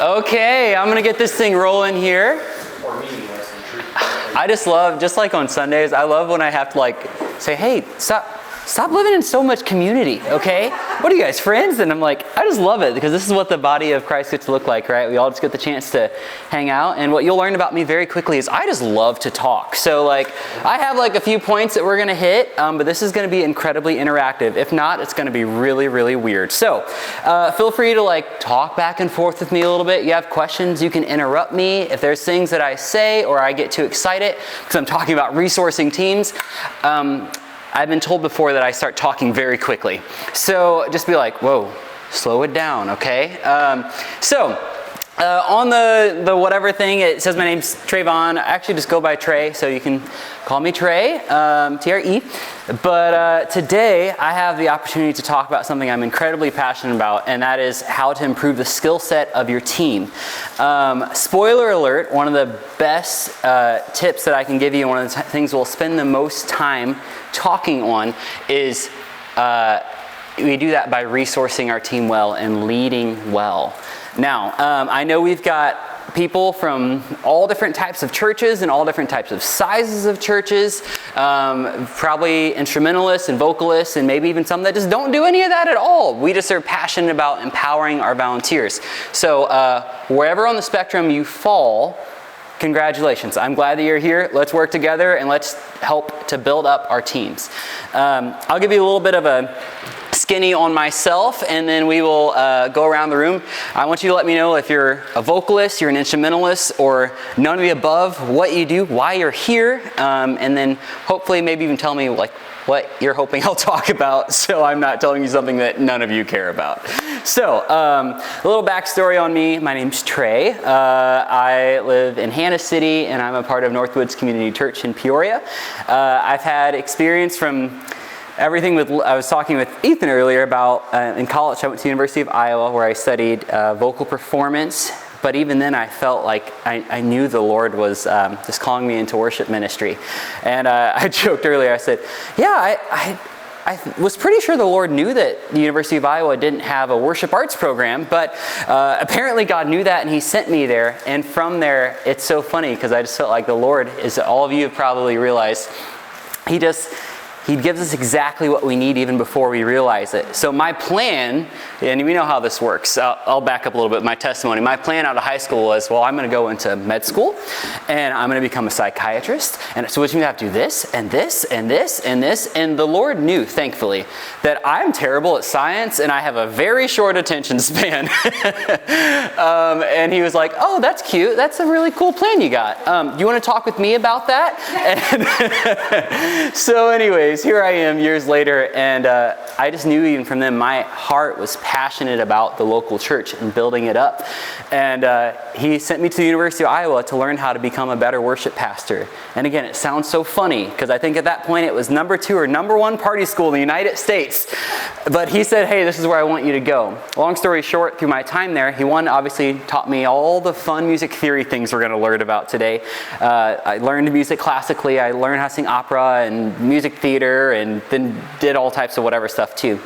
Okay, I'm gonna get this thing rolling here. I just love, just like on Sundays, I love when I have to like say, hey, stop living in so much community, okay? What are you guys, friends? And I'm like, I just love it because this is what the body of Christ gets to look like, right? We all just get the chance to hang out. And what you'll learn about me very quickly is I just love to talk. So like, I have like a few points that we're gonna hit, but this is gonna be incredibly interactive. If not, it's gonna be really, really weird. So feel free to like talk back and forth with me a little bit. You have questions, you can interrupt me. If there's things that I say or I get too excited because I'm talking about resourcing teams, I've been told before that I start talking very quickly. So just be like, whoa, slow it down, okay? On the whatever thing, it says my name's Trayvon. I actually just go by Trey, so you can call me Trey, T-R-E. But today, I have the opportunity to talk about something I'm incredibly passionate about, and that is how to improve the skill set of your team. Spoiler alert, one of the best tips that I can give you, one of the things we'll spend the most time talking on is we do that by resourcing our team well and leading well. Now, I know we've got people from all different types of churches and all different types of sizes of churches, probably instrumentalists and vocalists and maybe even some that just don't do any of that at all. We just are passionate about empowering our volunteers. So wherever on the spectrum you fall, congratulations. I'm glad that you're here. Let's work together and let's help to build up our teams. I'll give you a little bit of a skinny on myself, and then we will go around the room. I want you to let me know if you're a vocalist, you're an instrumentalist, or none of the above, what you do, why you're here, and then hopefully maybe even tell me like what you're hoping I'll talk about, so I'm not telling you something that none of you care about. So, a little backstory on me. My name's Trey. I live in Hannah City, and I'm a part of Northwoods Community Church in Peoria. I've had experience from everything with, I was talking with Ethan earlier about, in college I went to the University of Iowa where I studied vocal performance, but even then I felt like I knew the Lord was just calling me into worship ministry. And I joked earlier, I said, yeah, I was pretty sure the Lord knew that the University of Iowa didn't have a worship arts program, but apparently God knew that and He sent me there. And from there, it's so funny because I just felt like the Lord, as all of you have probably realized, He gives us exactly what we need even before we realize it. So my plan, and we know how this works. I'll back up a little bit. My testimony. My plan out of high school was, well, I'm going to go into med school, and I'm going to become a psychiatrist. And so which means I have to do this, and this, and this, and this. And the Lord knew, thankfully, that I'm terrible at science, and I have a very short attention span. And He was like, oh, that's cute. That's a really cool plan you got. Do you want to talk with me about that? And so anyways, here I am years later, and I just knew even from then my heart was passionate about the local church and building it up. And He sent me to the University of Iowa to learn how to become a better worship pastor. And again, it sounds so funny because I think at that point it was number 2 or number 1 party school in the United States. But He said, hey, this is where I want you to go. Long story short, through my time there, He obviously taught me all the fun music theory things we're going to learn about today. I learned music classically. I learned how to sing opera and music theater, and then did all types of whatever stuff too.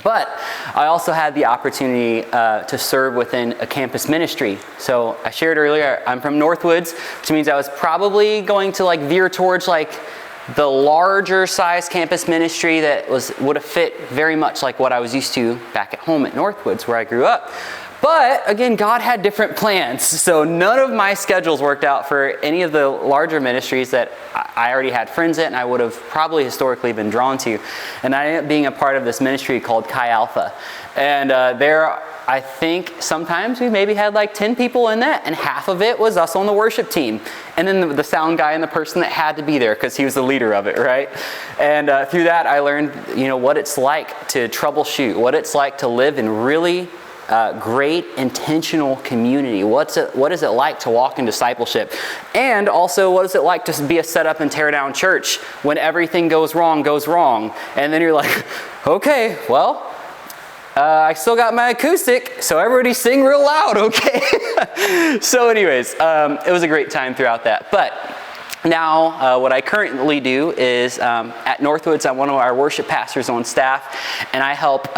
But I also had the opportunity to serve within a campus ministry. So I shared earlier, I'm from Northwoods, which means I was probably going to like veer towards like the larger size campus ministry that would have fit very much like what I was used to back at home at Northwoods where I grew up. But again, God had different plans. So none of my schedules worked out for any of the larger ministries that I already had friends in and I would have probably historically been drawn to. And I ended up being a part of this ministry called Chi Alpha. And there, I think sometimes we maybe had like 10 people in that, and half of it was us on the worship team. And then the sound guy and the person that had to be there because he was the leader of it, right? And through that, I learned, what it's like to troubleshoot, what it's like to live in really great intentional community. What is it like to walk in discipleship? And also, what is it like to be a set up and tear down church when everything goes wrong? And then you're like, okay, well, I still got my acoustic, so everybody sing real loud, okay? So anyways, it was a great time throughout that. But Now, what I currently do is at Northwoods, I'm one of our worship pastors on staff, and I help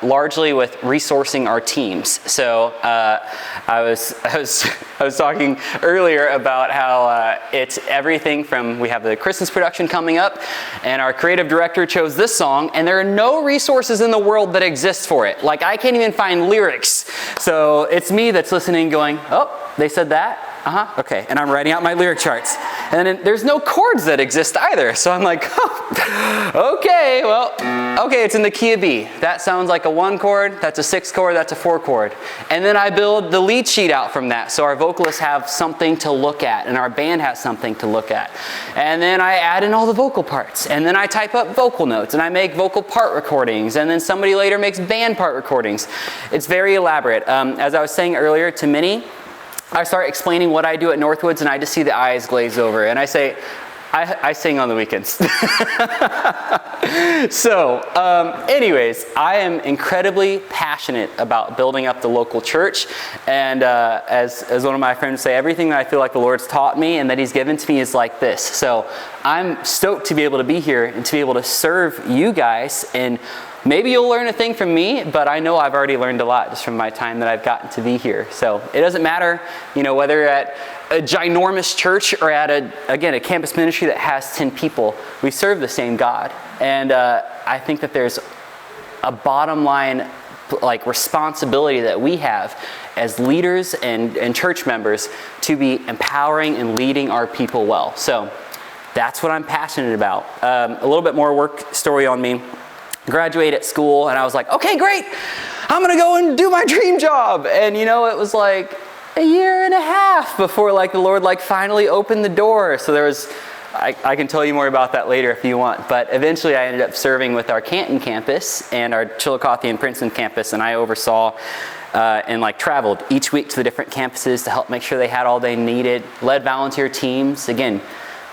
largely with resourcing our teams. So I was talking earlier about how it's everything from, we have the Christmas production coming up, and our creative director chose this song, and there are no resources in the world that exist for it. Like, I can't even find lyrics. So it's me that's listening going, oh, they said that? Okay. And I'm writing out my lyric charts. And then there's no chords that exist either. So I'm like, oh, okay, it's in the key of B. That sounds like a 1 chord, that's a 6 chord, that's a 4 chord. And then I build the lead sheet out from that. So our vocalists have something to look at, and our band has something to look at. And then I add in all the vocal parts. And then I type up vocal notes, and I make vocal part recordings. And then somebody later makes band part recordings. It's very elaborate. As I was saying earlier to Minnie, I start explaining what I do at Northwoods, and I just see the eyes glaze over. And I say, I sing on the weekends. So, anyways, I am incredibly passionate about building up the local church. And as one of my friends say, everything that I feel like the Lord's taught me and that He's given to me is like this. So I'm stoked to be able to be here and to be able to serve you guys. And maybe you'll learn a thing from me, but I know I've already learned a lot just from my time that I've gotten to be here. So it doesn't matter, whether you're at a ginormous church or at a campus ministry that has 10 people. We serve the same God. And I think that there's a bottom line responsibility that we have as leaders and church members to be empowering and leading our people well. So that's what I'm passionate about. A little bit more work story on me. Graduated school, and I was like, okay, great, I'm gonna go and do my dream job. And it was like a year and a half before the Lord finally opened the door. So there was, I can tell you more about that later if you want, but eventually I ended up serving with our Canton campus and our Chillicothe and Princeton campus, and I oversaw and traveled each week to the different campuses to help make sure they had all they needed, led volunteer teams. Again,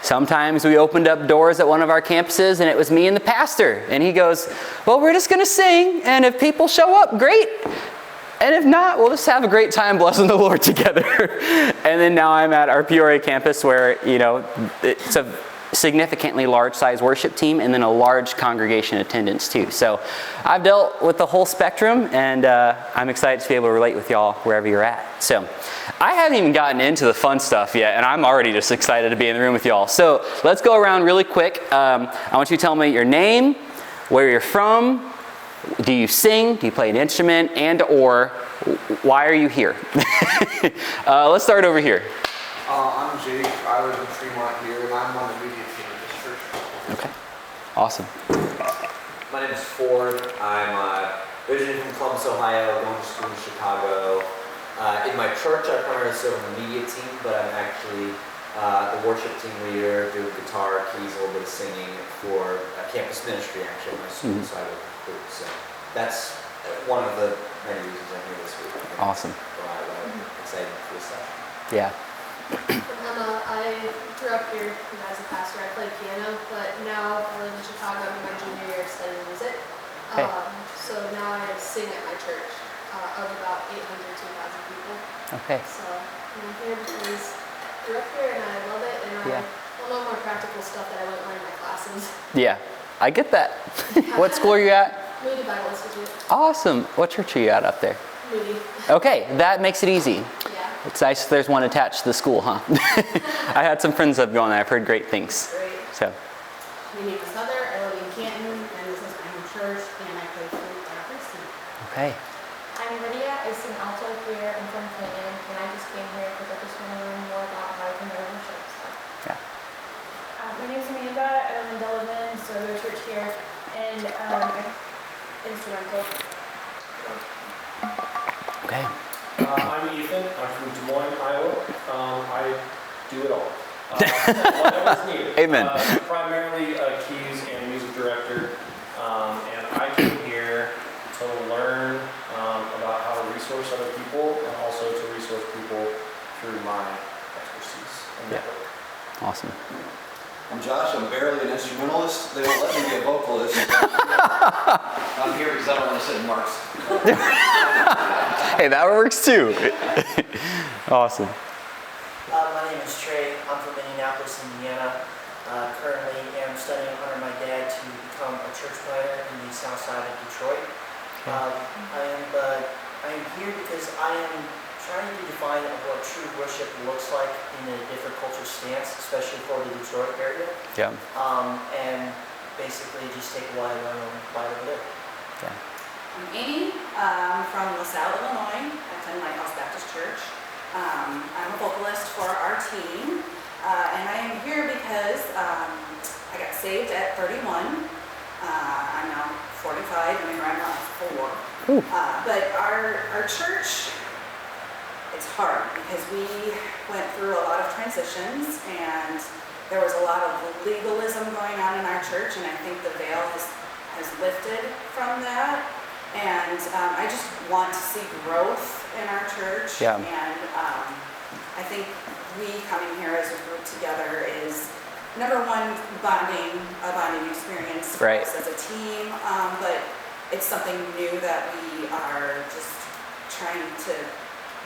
sometimes we opened up doors at one of our campuses and it was me and the pastor. And he goes, well, we're just going to sing. And if people show up, great. And if not, we'll just have a great time blessing the Lord together. And then now I'm at our Peoria campus where, it's a significantly large size worship team and then a large congregation attendance too. So I've dealt with the whole spectrum, and I'm excited to be able to relate with y'all wherever you're at. So I haven't even gotten into the fun stuff yet, and I'm already just excited to be in the room with y'all. So let's go around really quick. I want you to tell me your name, where you're from, do you sing, do you play an instrument, and or why are you here? Let's start over here. I'm Jake. I live in Fremont here, and I'm on the media team at this church. Okay, awesome. My name is Ford. I'm originally from Columbus, Ohio, going to school in Chicago. In my church, I primarily serve on the media team, but I'm actually the worship team leader, do guitar, keys, a little bit of singing for campus ministry, actually, at my school side of the group. So that's one of the many reasons I'm here this week. Awesome. I'm excited for this session. Yeah. I grew up here as a pastor. I played piano, but now I live in Chicago. I'm in my junior year studying music. Okay. So now I sing at my church of about 800 to 1,000 people. Okay. So I'm here because I grew up here and I love it, and I love more practical stuff that I wouldn't learn in my classes. Yeah, I get that. What school are you at? Moody Bible Institute. Awesome. What church are you at up there? Moody. Okay, that makes it easy. Yeah. It's nice if there's one attached to the school, huh? I had some friends that have gone there. I've heard great things. Great. So. My name is Heather. I live in Canton, and this is my home church, and I play flute at Princeton. Okay. I'm Lydia. I sing alto here. I'm from Clinton, and I just came here because I just want to learn more about how I can better worship. Yeah. My name is Amanda. I live in Delavan, so I go to church here, and instrumental. Okay. I'm Ethan. I'm from Des Moines, Iowa. I do it all. Whatever's needed. Amen. Primarily keys and music director. And I came here to learn about how to resource other people and also to resource people through my expertise and network. Awesome. I'm Josh. I'm barely an instrumentalist. They won't let me be a vocalist. I'm here because I don't want to sit in Mark's. Hey, that works too. Awesome. My name is Trey. I'm from Indianapolis, Indiana. Currently am studying under my dad to become a church planter in the south side of Detroit. I am here because I am trying to define what true worship looks like in a different culture stance, especially for the Detroit area. Yeah. And basically just take what I learn right over there. Yeah. I'm Amy. I'm from LaSalle, Illinois. I attend Lighthouse Baptist Church. I'm a vocalist for our team. And I am here because I got saved at 31. I'm now 45 and my grandma is 4. But our church, it's hard because we went through a lot of transitions and there was a lot of legalism going on in our church, and I think the veil has lifted from that. And I just want to see growth in our church. Yeah. And I think we coming here as a group together is number one, a bonding experience for Right. us as a team. But it's something new that we are just trying to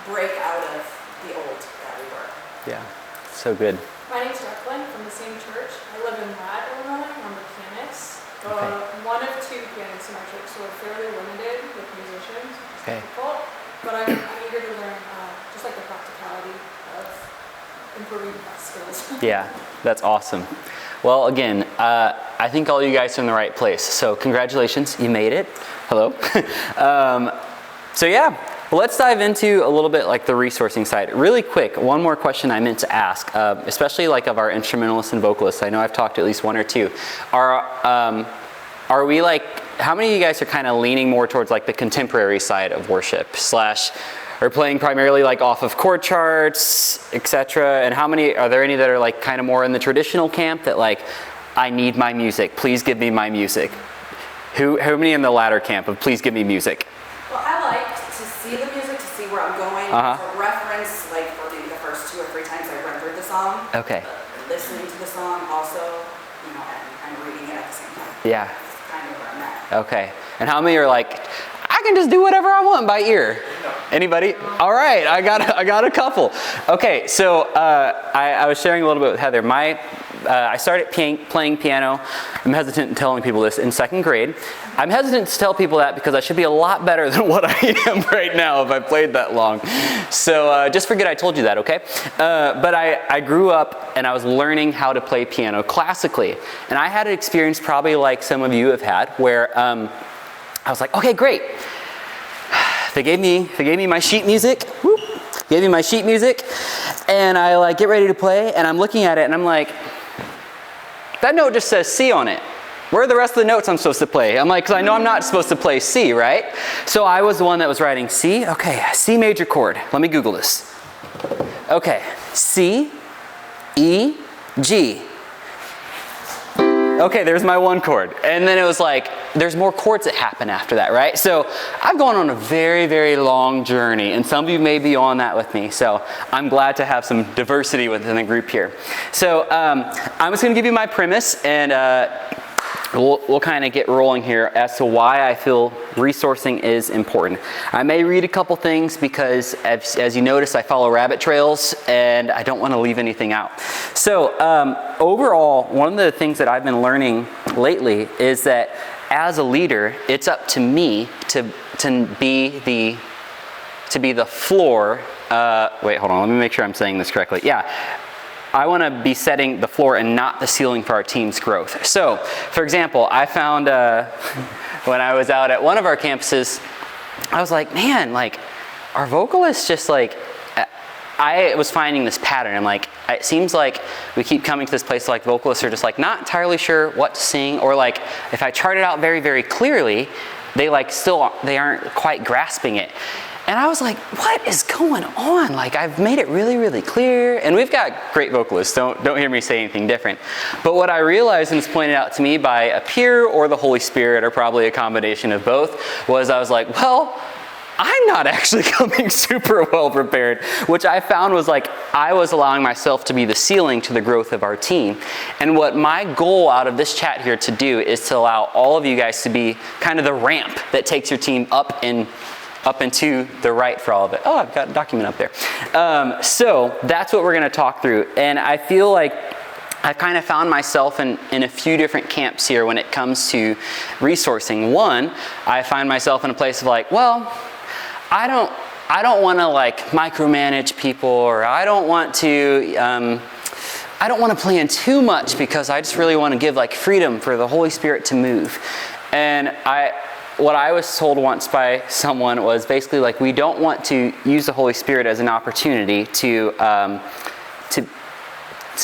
break out of the old that we were. Yeah. So good. My name's Jacqueline from the same church. I live in Ladd, Illinois. I'm a pianist. Okay. One of 2 pianists in my church, so we're fairly limited with musicians, which is Okay. difficult. But I'm eager to learn just like the practicality of improving skills. Yeah, that's awesome. Well, again, I think all you guys are in the right place. So congratulations, you made it. Hello. So yeah, let's dive into a little bit like the resourcing side. Really quick, one more question I meant to ask, especially like of our instrumentalists and vocalists. I know I've talked to at least 1 or 2. Are we like, how many of you guys are kind of leaning more towards like the contemporary side of worship / or playing primarily like off of chord charts, etc.? And how many, are there any that are like kind of more in the traditional camp that like, I need my music, please give me my music? How many in the latter camp of please give me music? Well, I like to see the music to see where I'm going. For reference, like for maybe the first 2 or 3 times I rendered the song. Okay. Listening to the song also, and kind of reading it at the same time. Yeah. That's kind of where I'm at. Okay. And how many are like, I can just do whatever I want by ear? Anybody? All right, I got a couple. Okay, so I was sharing a little bit with Heather. I started playing piano. I'm hesitant in telling people this in 2nd grade. I'm hesitant to tell people that because I should be a lot better than what I am right now if I played that long. So just forget I told you that, okay? But I grew up and I was learning how to play piano classically. And I had an experience probably like some of you have had where I was like, okay, great. They gave me my sheet music. Whoop, gave me my sheet music, and I like get ready to play, and I'm looking at it, and I'm like, that note just says C on it. Where are the rest of the notes I'm supposed to play? I'm like, because I know I'm not supposed to play C, right? So I was the one that was writing C. Okay, C major chord. Let me Google this. Okay, C, E, G. Okay, there's my 1 chord. And then it was like, there's more chords that happen after that, right? So I've gone on a very, very long journey, and some of you may be on that with me. So I'm glad to have some diversity within the group here. So I'm just gonna give you my premise, and we'll kind of get rolling here as to why I feel resourcing is important. I may read a couple things because as you notice, I follow rabbit trails and I don't want to leave anything out. So overall, one of the things that I've been learning lately is that as a leader, it's up to me to be the floor. Wait, hold on, let me make sure I'm saying this correctly. Yeah. I want to be setting the floor and not the ceiling for our team's growth. So, for example, I found when I was out at one of our campuses, I was like, man, like, our vocalists just like, I was finding this pattern. I'm like, it seems like we keep coming to this place like vocalists are just like not entirely sure what to sing, or like if I chart it out very, very clearly, they aren't quite grasping it. And I was like, what is going on? Like, I've made it really, really clear. And we've got great vocalists. Don't hear me say anything different. But what I realized, and it's pointed out to me by a peer or the Holy Spirit, or probably a combination of both, was I was like, well, I'm not actually coming super well prepared, which I found was like, I was allowing myself to be the ceiling to the growth of our team. And what my goal out of this chat here to do is to allow all of you guys to be kind of the ramp that takes your team up and up and to the right for all of it. Oh, I've got a document up there. So that's what we're going to talk through. And I feel like I've kind of found myself in a few different camps here when it comes to resourcing. One, I find myself in a place of like, well, I don't want to like micromanage people, or I don't want to plan too much because I just really want to give like freedom for the Holy Spirit to move. And what I was told once by someone was basically like, we don't want to use the Holy Spirit as an opportunity to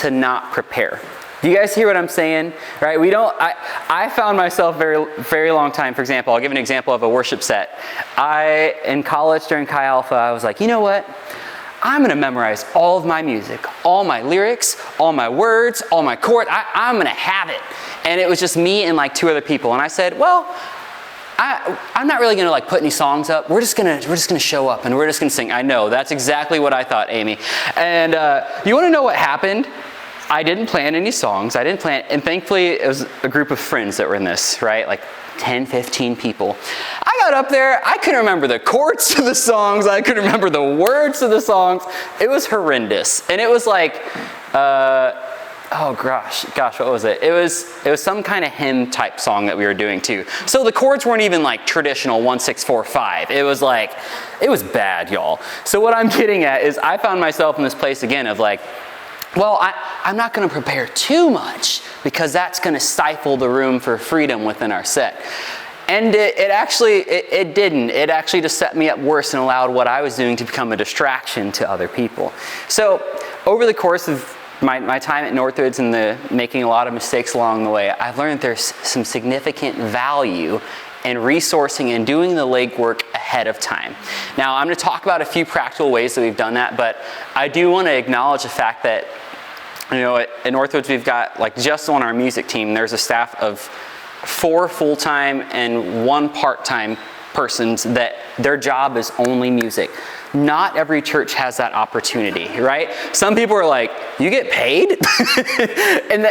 not prepare. Do you guys hear what I'm saying? Right? I found myself very long time, for example, I'll give an example of a worship set. In college during Chi Alpha, I was like, you know what? I'm going to memorize all of my music, all my lyrics, all my words, all my chords. I'm going to have it. And it was just me and like 2 other people. And I said, well, I'm not really going to like put any songs up. We're just going to show up and we're just going to sing. I know, that's exactly what I thought, Amy. And you want to know what happened? I didn't plan any songs. And thankfully it was a group of friends that were in this, right? Like 10, 15 people. I got up there, I couldn't remember the chords to the songs. I couldn't remember the words to the songs. It was horrendous. And it was like, oh gosh, what was it? It was some kind of hymn type song that we were doing too. So the chords weren't even like traditional 1, 6, 4, 5. It was like, it was bad, y'all. So what I'm getting at is I found myself in this place again of like, well, I'm not going to prepare too much because that's going to stifle the room for freedom within our set. And it didn't. It actually just set me up worse and allowed what I was doing to become a distraction to other people. So over the course of my time at Northwoods and making a lot of mistakes along the way, I've learned there's some significant value in resourcing and doing the legwork ahead of time. Now, I'm going to talk about a few practical ways that we've done that, but I do want to acknowledge the fact that, you know, at Northwoods we've got, like, just on our music team, there's a staff of 4 full-time and 1 part-time persons that their job is only music. Not every church has that opportunity, right? Some people are like, you get paid? And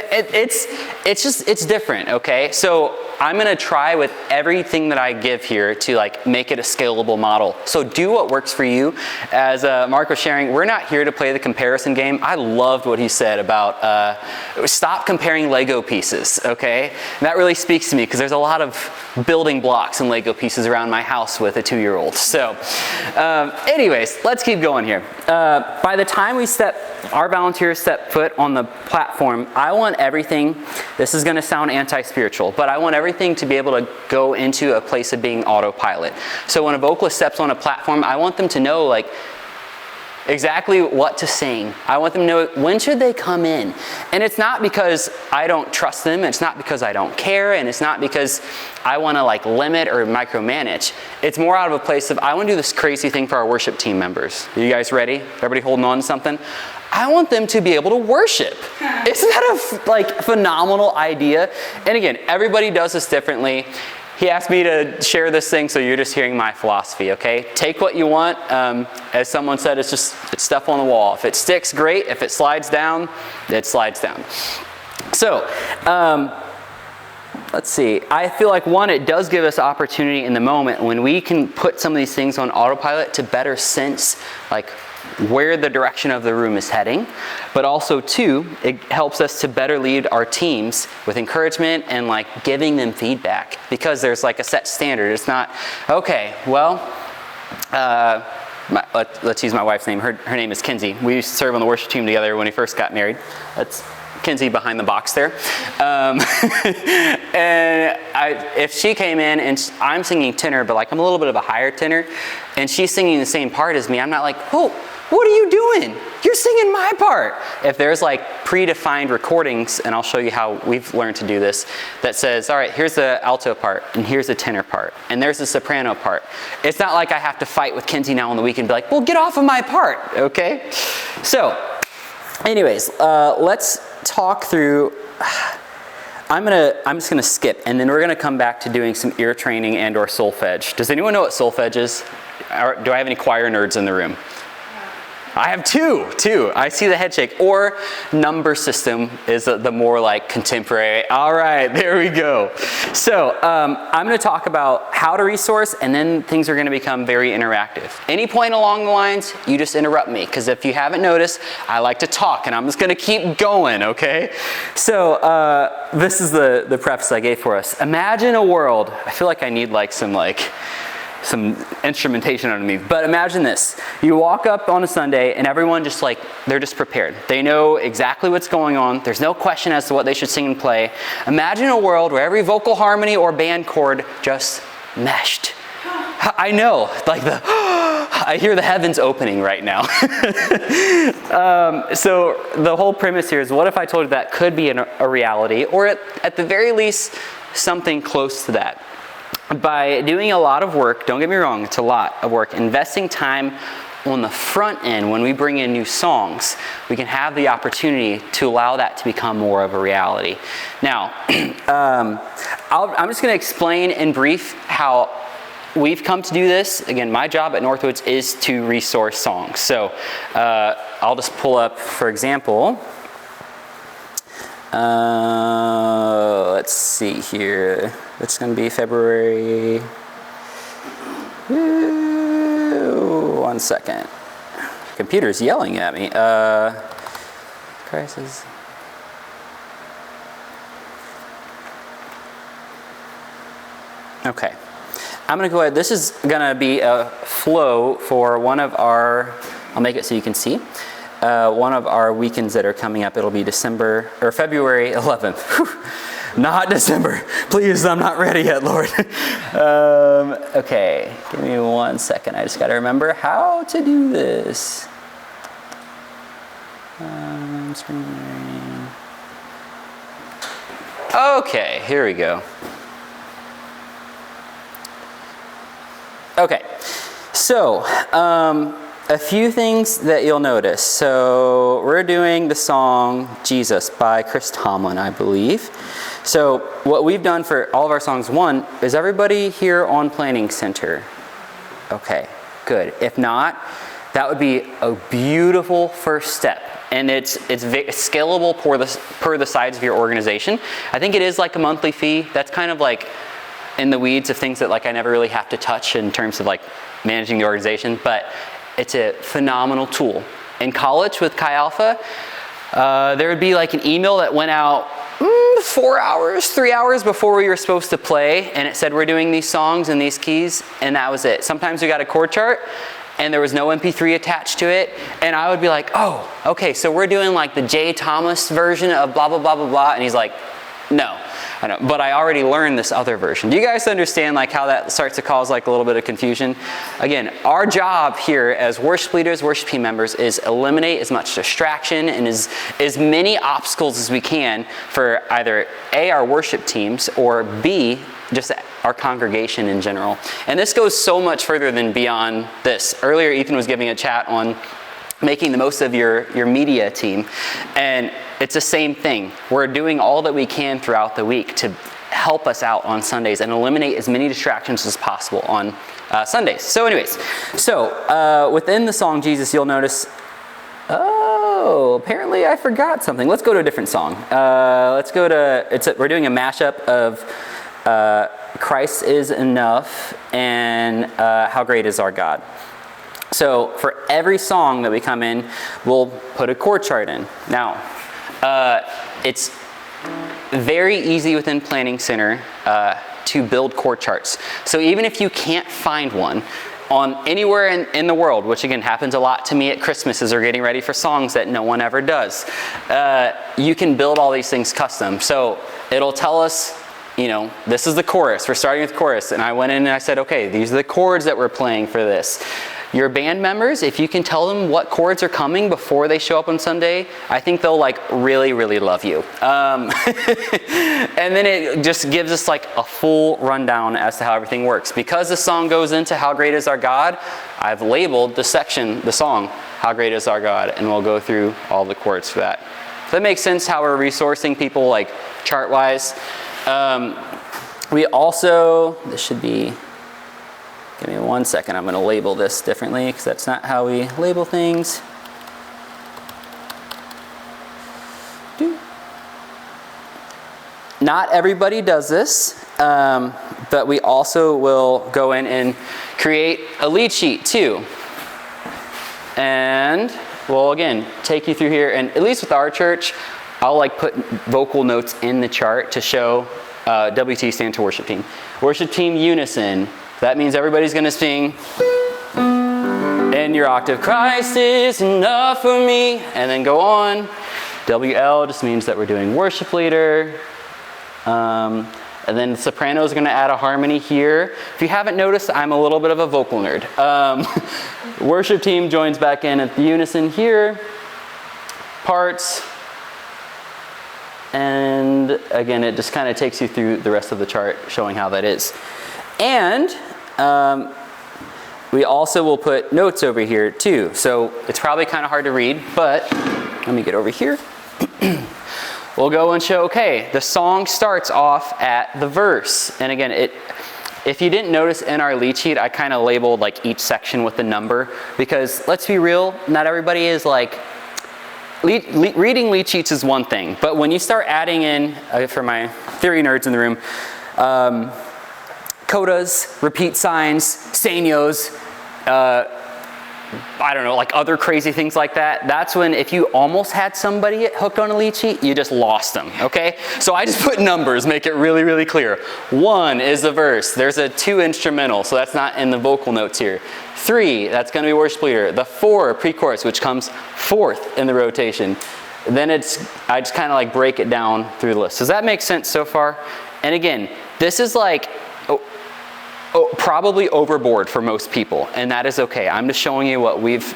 it's different, okay? So I'm gonna try with everything that I give here to like make it a scalable model. So do what works for you. As Mark was sharing, we're not here to play the comparison game. I loved what he said about stop comparing Lego pieces, okay? And that really speaks to me because there's a lot of building blocks and Lego pieces around my house with a 2-year-old. So anyways, let's keep going here. By the time our volunteers step foot on the platform, I want everything, this is gonna sound anti-spiritual, but I want everything to be able to go into a place of being autopilot. So when a vocalist steps on a platform, I want them to know like exactly what to sing. I want them to know when should they come in. And it's not because I don't trust them, it's not because I don't care, and it's not because I want to like limit or micromanage. It's more out of a place of I want to do this crazy thing for our worship team members. Are you guys ready? Everybody holding on to something? I want them to be able to worship. Isn't that a phenomenal idea? And again, everybody does this differently. He asked me to share this thing, so you're just hearing my philosophy, okay? Take what you want. As someone said, it's stuff on the wall. If it sticks, great. If it slides down, it slides down. So, let's see. I feel like, one, it does give us opportunity in the moment when we can put some of these things on autopilot to better sense, like, where the direction of the room is heading, but also 2, it helps us to better lead our teams with encouragement and like giving them feedback because there's like a set standard. It's not, okay, well, let's use my wife's name. Her name is Kinsey. We used to serve on the worship team together when we first got married. That's Kinsey behind the box there. And if she came in and I'm singing tenor, but like I'm a little bit of a higher tenor, and she's singing the same part as me, I'm not like, oh, what are you doing? You're singing my part. If there's like predefined recordings, and I'll show you how we've learned to do this, that says, all right, here's the alto part, and here's the tenor part, and there's the soprano part. It's not like I have to fight with Kinsey now on the weekend and be like, well, get off of my part, okay? So, anyways, let's talk through, I'm just gonna skip, and then we're gonna come back to doing some ear training and or solfege. Does anyone know what solfege is? Or do I have any choir nerds in the room? I have two. I see the head shake. Or number system is the more like contemporary. All right, there we go. So I'm going to talk about how to resource, and then things are going to become very interactive. Any point along the lines, you just interrupt me, because if you haven't noticed, I like to talk, and I'm just going to keep going, okay? So this is the preface I gave for us. Imagine a world. I feel like I need some instrumentation underneath. But imagine this. You walk up on a Sunday and everyone they're just prepared. They know exactly what's going on. There's no question as to what they should sing and play. Imagine a world where every vocal harmony or band chord just meshed. I know, I hear the heavens opening right now. So the whole premise here is, what if I told you that could be a reality, or at the very least, something close to that? By doing a lot of work, don't get me wrong, it's a lot of work, investing time on the front end when we bring in new songs, we can have the opportunity to allow that to become more of a reality. Now, I'm just going to explain in brief how we've come to do this. Again, my job at Northwoods is to resource songs. So I'll just pull up, for example, let's see here. It's going to be February. One second. Computer's yelling at me. Crisis. Okay. I'm going to go ahead. This is going to be a flow for one of our, I'll make it so you can see, one of our weekends that are coming up. It'll be February 11th. Whew. Not December. Please, I'm not ready yet, Lord. Okay, give me 1 second. I just got to remember how to do this. Okay, here we go. Okay, so a few things that you'll notice. So we're doing the song Jesus by Chris Tomlin, I believe. So what we've done for all of our songs, one, is everybody here on Planning Center? Okay, good. If not, that would be a beautiful first step. And it's scalable per the size of your organization. I think it is like a monthly fee. That's kind of like in the weeds of things that I never really have to touch in terms of managing the organization, but it's a phenomenal tool. In college with Chi Alpha, there would be an email that went out 3 hours before we were supposed to play, and it said we're doing these songs and these keys, and that was it. Sometimes we got a chord chart and there was no MP3 attached to it, and I would be like, oh, okay, so we're doing the J. Thomas version of blah, blah, blah, blah, blah, and he's like, no. I know, but I already learned this other version. Do you guys understand how that starts to cause a little bit of confusion? Again, our job here as worship leaders, worship team members, is eliminate as much distraction and as many obstacles as we can for either A, our worship teams, or B, just our congregation in general. And this goes so much further than beyond this. Earlier, Ethan was giving a chat on making the most of your media team. And it's the same thing. We're doing all that we can throughout the week to help us out on Sundays and eliminate as many distractions as possible on Sundays. So anyways, within the song Jesus, you'll notice, apparently I forgot something. Let's go to a different song. We're doing a mashup of Christ is Enough and How Great Is Our God. So for every song that we come in, we'll put a chord chart in. Now, it's very easy within Planning Center to build chord charts. So even if you can't find one on anywhere in the world, which again happens a lot to me at Christmases or getting ready for songs that no one ever does, you can build all these things custom. So it'll tell us, this is the chorus. We're starting with chorus. And I went in and I said, okay, these are the chords that we're playing for this. Your band members, if you can tell them what chords are coming before they show up on Sunday, I think they'll really, really love you. And then it just gives us a full rundown as to how everything works. Because the song goes into How Great Is Our God, I've labeled the song, How Great Is Our God, and we'll go through all the chords for that. Does that make sense how we're resourcing people chart-wise? We also, this should be, give me 1 second, I'm going to label this differently because that's not how we label things. not everybody does this, but we also will go in and create a lead sheet too. And we'll again take you through here, and at least with our church, I'll like put vocal notes in the chart to show WT stands for worship team. Worship team unison. That means everybody's going to sing in your octave, Christ is enough for me, and then go on. WL just means that we're doing worship leader. And then the soprano is going to add a harmony here. If you haven't noticed, I'm a little bit of a vocal nerd. Worship team joins back in at the unison here. Parts. And again, it just kind of takes you through the rest of the chart showing how that is. And we also will put notes over here too. So it's probably kind of hard to read, but let me get over here. We'll go and show, okay, the song starts off at the verse. And again, if you didn't notice in our lead sheet, I kind of labeled like each section with the number, because let's be real, not everybody is like, reading lead sheets is one thing, but when you start adding in, for my theory nerds in the room, codas, repeat signs, sanios, I don't know, like other crazy things like that, that's when if you almost had somebody hooked on a lead sheet, you just lost them, okay? So I just put numbers, make it really, really clear. 1 is the verse. There's a 2 instrumental, so that's not in the vocal notes here. 3, that's going to be worship leader. The 4, pre-chorus, which comes 4th in the rotation. Then I just kind of like break it down through the list. Does that make sense so far? And again, this is like, probably overboard for most people, and that is okay. I'm just showing you what we've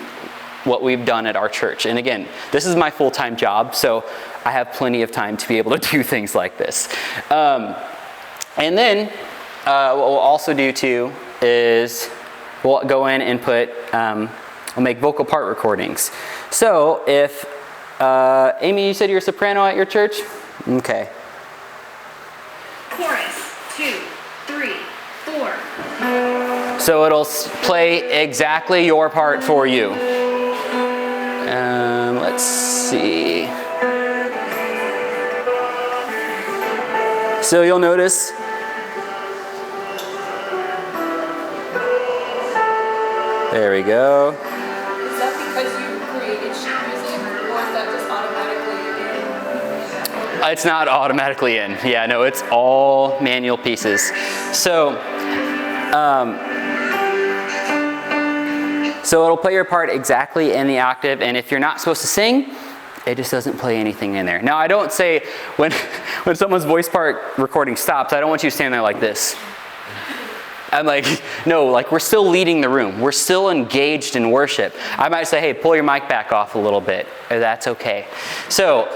done at our church. And again, this is my full-time job, so I have plenty of time to be able to do things like this. And then what we'll also do too is we'll go in and put, we'll make vocal part recordings. So if, Amy, you said you're a soprano at your church? Okay. Chorus, 2, 3, 4. So it'll play exactly your part for you. Let's see. So you'll notice there we go. Is that because you created sheet music, or is that just automatically in? It's not automatically in. Yeah, no, it's all manual pieces. So it'll play your part exactly in the octave, and if you're not supposed to sing, it just doesn't play anything in there. Now, I don't say when someone's voice part recording stops, I don't want you to stand there like this. I'm like, no, like we're still leading the room. We're still engaged in worship. I might say, hey, pull your mic back off a little bit. That's okay. So,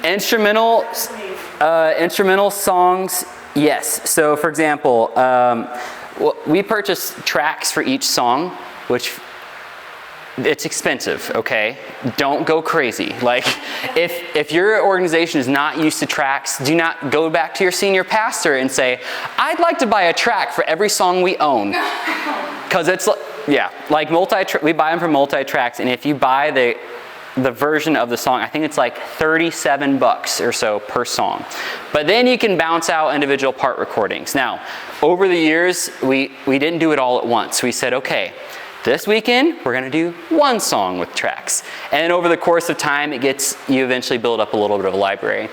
instrumental songs, yes. So, for example, we purchase tracks for each song, which it's expensive, okay? Don't go crazy. Like, if your organization is not used to tracks, do not go back to your senior pastor and say, I'd like to buy a track for every song we own. Because it's, yeah, like we buy them for multi-tracks, and if you buy the version of the song, I think it's like $37 or so per song. But then you can bounce out individual part recordings. Now, over the years, we didn't do it all at once. We said, okay, this weekend, we're going to do one song with tracks. And over the course of time, you eventually build up a little bit of a library.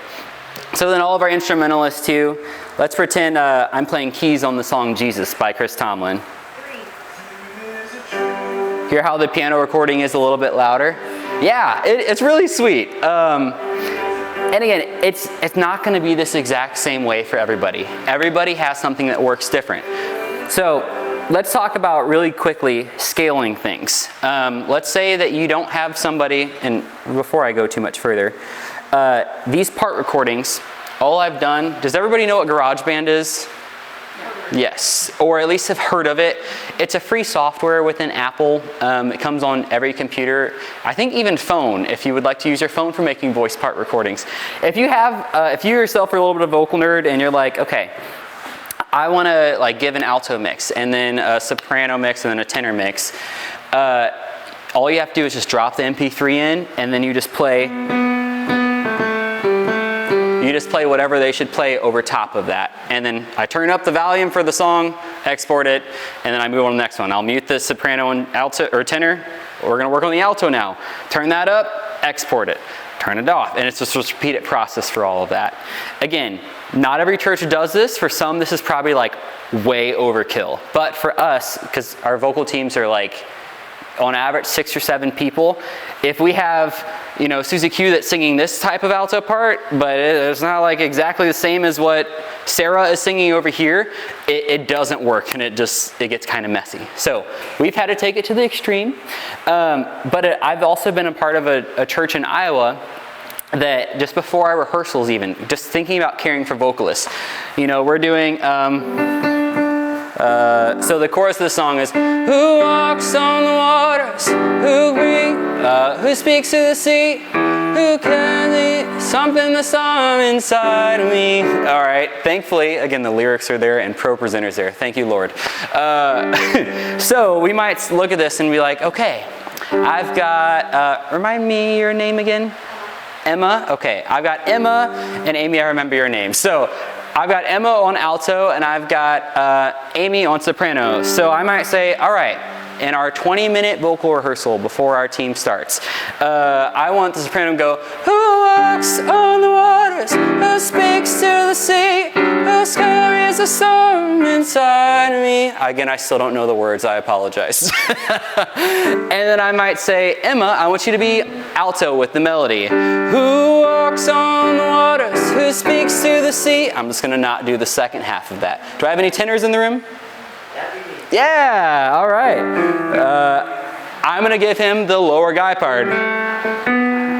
So then all of our instrumentalists too, let's pretend I'm playing keys on the song Jesus by Chris Tomlin. Hear how the piano recording is a little bit louder? Yeah, it's really sweet. And again, it's not going to be this exact same way for everybody. Everybody has something that works different. So let's talk about really quickly scaling things. Let's say that you don't have somebody, and before I go too much further, these part recordings, all I've done, does everybody know what GarageBand is? Yes, or at least have heard of it. It's a free software within Apple. It comes on every computer. I think even phone, if you would like to use your phone for making voice part recordings. If you yourself are a little bit of a vocal nerd and you're like, okay, I want to like give an alto mix and then a soprano mix and then a tenor mix. All you have to do is just drop the MP3 in and then you just play you just play whatever they should play over top of that. And then I turn up the volume for the song, export it, and then I move on to the next one. I'll mute the soprano and alto or tenor. We're going to work on the alto now. Turn that up, export it, turn it off. And it's just a repeated process for all of that. Again, not every church does this. For some, this is probably like way overkill. But for us, because our vocal teams are like, on average, 6 or 7 people. If we have, Susie Q that's singing this type of alto part, but it's not like exactly the same as what Sarah is singing over here, it doesn't work, and it gets kind of messy. So we've had to take it to the extreme. But I've also been a part of a church in Iowa that just before our rehearsals even, just thinking about caring for vocalists. We're doing... so the chorus of the song is, who walks on the waters, who speaks to the sea, who can lead something the storm inside of me. All right, thankfully, again, the lyrics are there and pro presenters there. Thank you, Lord. So we might look at this and be like, okay, I've got, remind me your name again? Emma? Okay, I've got Emma and Amy, I remember your name. So I've got Emma on alto and I've got Amy on soprano. So I might say, all right, in our 20-minute vocal rehearsal before our team starts, I want the soprano to go, who walks on the waters, who speaks to the sea, who carries a storm inside of me. Again, I still don't know the words, I apologize. And then I might say, Emma, I want you to be alto with the melody. Who walks on the waters, who speaks to the sea. I'm just going to not do the second half of that. Do I have any tenors in the room? Yeah, all right. I'm going to give him the lower guy part.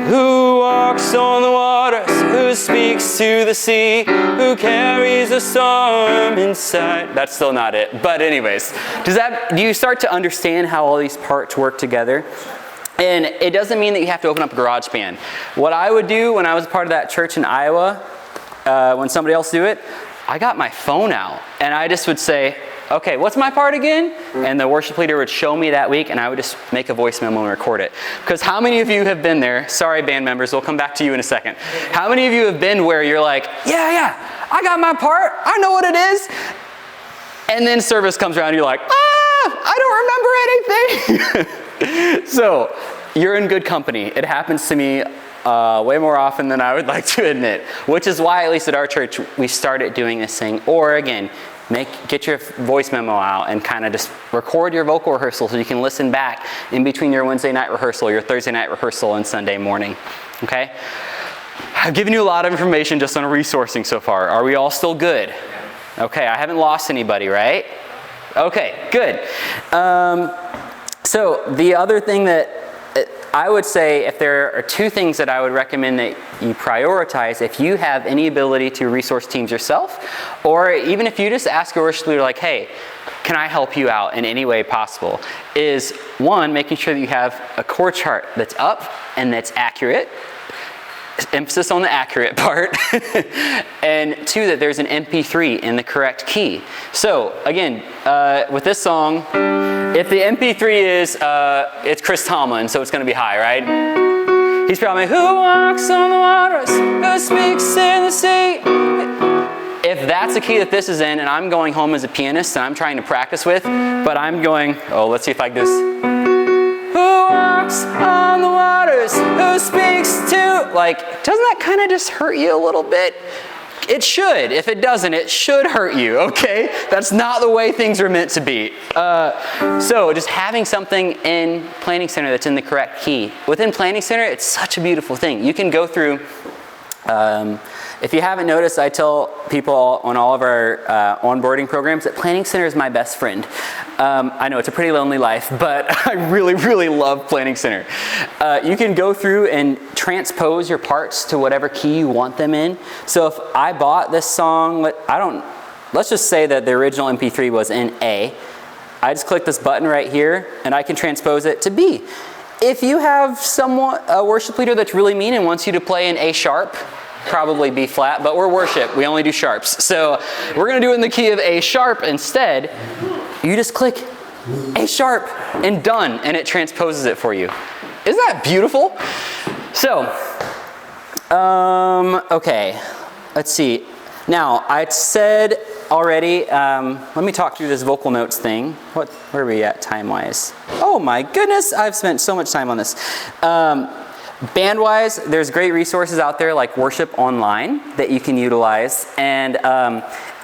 Who walks on the waters, who speaks to the sea, who carries a storm inside. That's still not it. But anyways, do you start to understand how all these parts work together? And it doesn't mean that you have to open up a garage band. What I would do when I was part of that church in Iowa, when somebody else do it, I got my phone out and I just would say, okay, what's my part again? And the worship leader would show me that week and I would just make a voice memo and record it. Because how many of you have been there? Sorry, band members, we'll come back to you in a second. How many of you have been where you're like, yeah, I got my part. I know what it is. And then service comes around and you're like, I don't remember anything. So you're in good company. It happens to me way more often than I would like to admit, which is why, at least at our church, we started doing this thing. Or again, get your voice memo out and kind of just record your vocal rehearsal so you can listen back in between your Wednesday night rehearsal, your Thursday night rehearsal, and Sunday morning. Okay? I've given you a lot of information just on resourcing so far. Are we all still good? Okay, I haven't lost anybody, right? Okay, good. So the other thing that I would say, if there are 2 things that I would recommend that you prioritize if you have any ability to resource teams yourself, or even if you just ask your worship leader like, hey, can I help you out in any way possible, is 1, making sure that you have a chord chart that's up and that's accurate. Emphasis on the accurate part. And 2, that there's an MP3 in the correct key. So again, with this song, if the MP3 is, it's Chris Tomlin, so it's going to be high, right? He's probably, who walks on the waters, who speaks in the sea. If that's the key that this is in, and I'm going home as a pianist and I'm trying to practice with, but I'm going, let's see if I can just, who walks on the waters, who speaks to, doesn't that kind of just hurt you a little bit? It should. If it doesn't, it should hurt you, okay? That's not the way things are meant to be. So just having something in Planning Center that's in the correct key. Within Planning Center, it's such a beautiful thing. You can go through, if you haven't noticed, I tell people on all of our onboarding programs that Planning Center is my best friend. I know it's a pretty lonely life, but I really, really love Planning Center. You can go through and transpose your parts to whatever key you want them in. So if I bought this song, let's just say that the original MP3 was in A. I just click this button right here, and I can transpose it to B. If you have a worship leader that's really mean and wants you to play in A sharp, probably B flat, but we're worship. We only do sharps. So we're going to do it in the key of A sharp instead. You just click A sharp and done, and it transposes it for you. Isn't that beautiful? So, okay. let's see. Now, I said already, let me talk through this vocal notes thing. Where are we at time-wise? Oh my goodness, I've spent so much time on this. Band-wise, there's great resources out there like Worship Online that you can utilize. And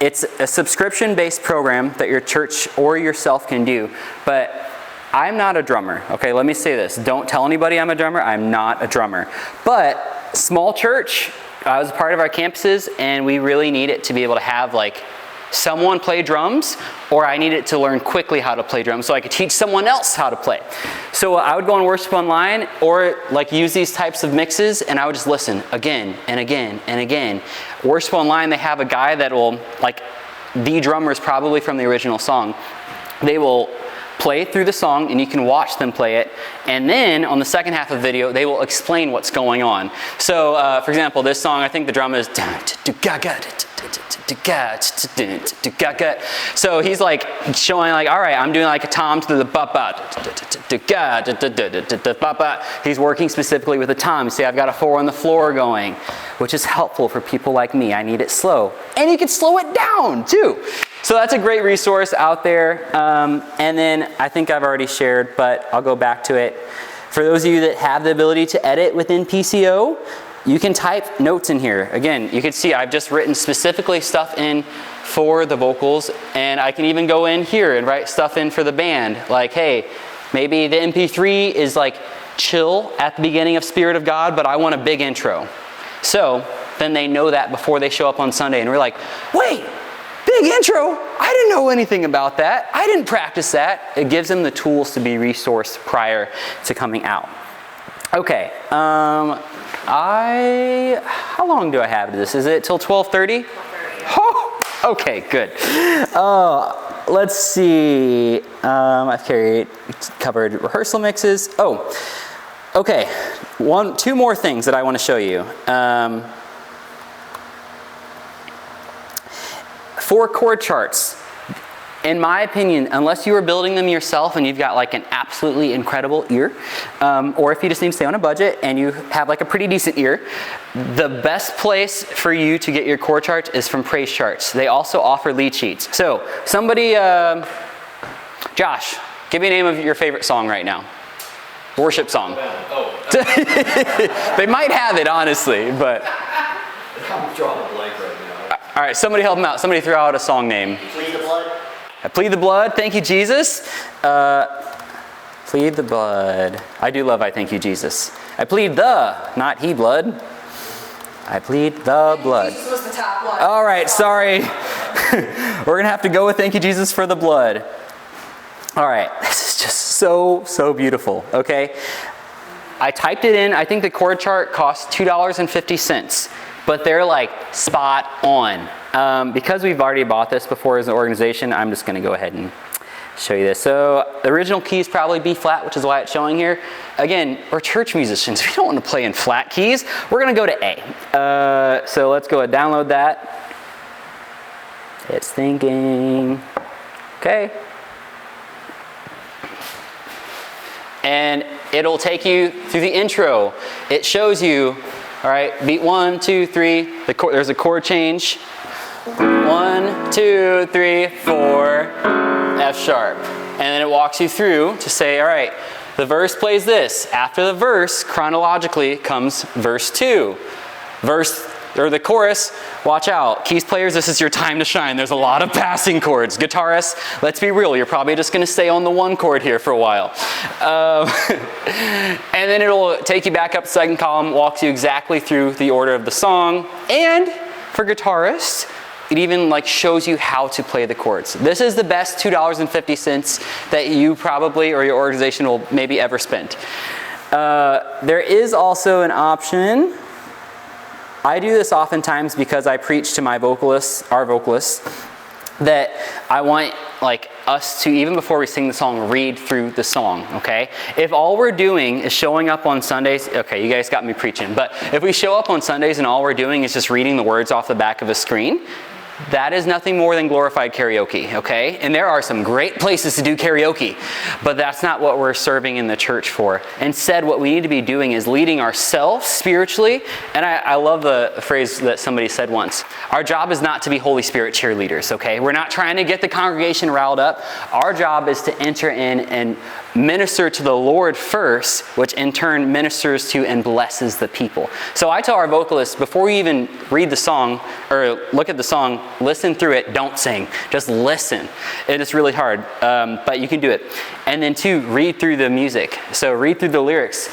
it's a subscription-based program that your church or yourself can do. But I'm not a drummer, okay? Let me say this. Don't tell anybody I'm a drummer. I'm not a drummer. But small church, I was a part of our campuses, and we really need it to be able to have like someone play drums, or I needed to learn quickly how to play drums so I could teach someone else how to play. So I would go on Worship Online or like use these types of mixes, and I would just listen again and again and again. Worship Online, they have a guy that will, like the drummers probably from the original song, they will play through the song and you can watch them play it, and then on the second half of the video they will explain what's going on. So for example, this song, I think the drum is so he's like showing like, all right, I'm doing like a tom to the ba-ba. He's working specifically with the tom. You see, I've got a 4 on the floor going, which is helpful for people like me. I need it slow. And you can slow it down too. So that's a great resource out there. And then I think I've already shared, but I'll go back to it. For those of you that have the ability to edit within PCO, you can type notes in here. Again, you can see I've just written specifically stuff in for the vocals, and I can even go in here and write stuff in for the band. Like, hey, maybe the MP3 is like chill at the beginning of Spirit of God, but I want a big intro. So then they know that before they show up on Sunday, and we're like, wait, big intro? I didn't know anything about that. I didn't practice that. It gives them the tools to be resourced prior to coming out. Okay, how long do I have to this? Is it till 12:30? 12:30. Oh, okay, good. Let's see. I've covered rehearsal mixes. Oh, okay. Two more things that I want to show you. For chord charts, in my opinion, unless you are building them yourself and you've got like an absolutely incredible ear, or if you just need to stay on a budget and you have like a pretty decent ear, the best place for you to get your chord charts is from Praise Charts. They also offer lead sheets. So somebody, Josh, give me a name of your favorite song right now. Worship song. They might have it, honestly, but. I'm drawing a blank right now. All right, somebody help him out. Somebody throw out a song name. Plead the blood. I plead the blood. Thank you, Jesus. Plead the blood. I do love I thank you, Jesus. I plead the, not he blood. I plead the blood. Jesus was the top one. All right, sorry. We're going to have to go with thank you, Jesus, for the blood. All right, this is just so beautiful, okay? I typed it in. I think the chord chart costs $2.50, but they're like spot on. Because we've already bought this before as an organization, I'm just going to go ahead and show you this. So the original key is probably B flat, which is why it's showing here. Again, we're church musicians. We don't want to play in flat keys. We're going to go to A. So let's go and download that. It's thinking. Okay. And it'll take you through the intro. It shows you, all right, beat 1, 2, 3. There's a chord change. 1, 2, 3, 4, F sharp. And then it walks you through to say, all right, the verse plays this. After the verse, chronologically, comes verse 2. The chorus, watch out. Keys players, this is your time to shine. There's a lot of passing chords. Guitarists, let's be real. You're probably just going to stay on the one chord here for a while. And then it'll take you back up the second column, walks you exactly through the order of the song. And for guitarists, it even like shows you how to play the chords. This is the best $2.50 that you probably or your organization will maybe ever spend. There is also an option. I do this oftentimes because I preach to my vocalists, our vocalists, that I want like us to, even before we sing the song, read through the song, okay? If all we're doing is showing up on Sundays, okay, you guys got me preaching, but if we show up on Sundays and all we're doing is just reading the words off the back of a screen, that is nothing more than glorified karaoke, okay? And there are some great places to do karaoke, but that's not what we're serving in the church for. Instead, what we need to be doing is leading ourselves spiritually. And I love the phrase that somebody said once. Our job is not to be Holy Spirit cheerleaders, okay? We're not trying to get the congregation riled up. Our job is to enter in and minister to the Lord first, which in turn ministers to and blesses the people. So I tell our vocalists, before you even read the song or look at the song, listen through it, don't sing. Just listen. It is really hard, but you can do it. And then 2, read through the music. So read through the lyrics.